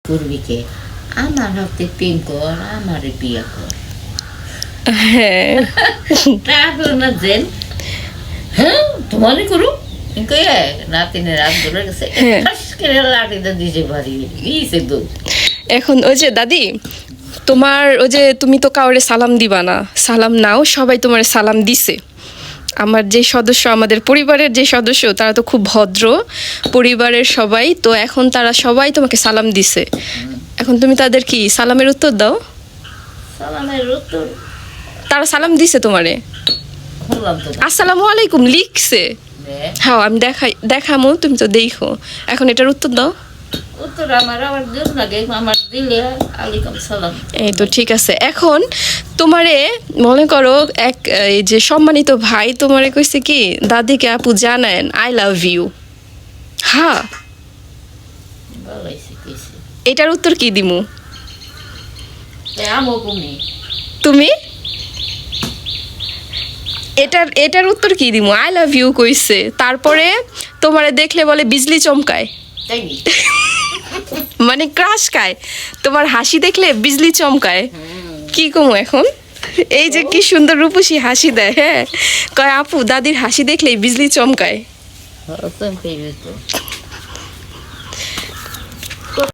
করবি কে? আমার হাতে প্রেম কর, আমারে বিয়া কর। হ্যাঁ তারপর না যেন হ্যাঁ তোমারই করু নাতিনের রাত ধরে গেছে হ্যাঁ। ঠাস করে লাঠিটা দিছে বাড়ি দিয়েছে দুধ। এখন ওই যে দাদি, তোমার ওই যে তুমি তো কাউরে সালাম দিবা না, সালাম নাও, সবাই তোমার সালাম দিছে। আমার যে সদস্য, আমাদের পরিবারের যে সদস্য, তারা তো খুব ভদ্র পরিবারের সবাই, তো এখন তারা সবাই তোমাকে সালাম দিছে। এখন তুমি তাদের কি সালামের উত্তর দাও? সালামের উত্তর তারা সালাম দিছে তোমারে, শুনলাম তো আসসালামু আলাইকুম লিখছে। হ্যাঁ আমি দেখামো, তুমি তো দেখো। এখন এটার উত্তর দাও। উত্তর আমার আবার দিল লাগে, আমার দিলে আলাইকুম সালাম। এই তো ঠিক আছে। এখন তোমারে মনে করো এক এই যে সম্মানিত ভাই তোমারে কইছে কি, দাদিকে আপু জানেন আই লাভ ইউ। হ্যাঁ, বলাইছে কইছে এটার উত্তর কি দিমু? আমও কমি তুমি এটার উত্তর কি দিমু? আই লাভ ইউ কইছে, তারপরে তোমারে দেখলে বলে বিজলি চমকায়, তাই নি? মানে ক্রাশ খায়। তোমার হাসি দেখলে বিজলি চমকায়। কি কমু এখন? এই যে কি সুন্দর রূপসী হাসি দেয়, হ্যাঁ, কয় আপু দাদির হাসি দেখলেই বিজলি চমকায়। চমকাইবে তো।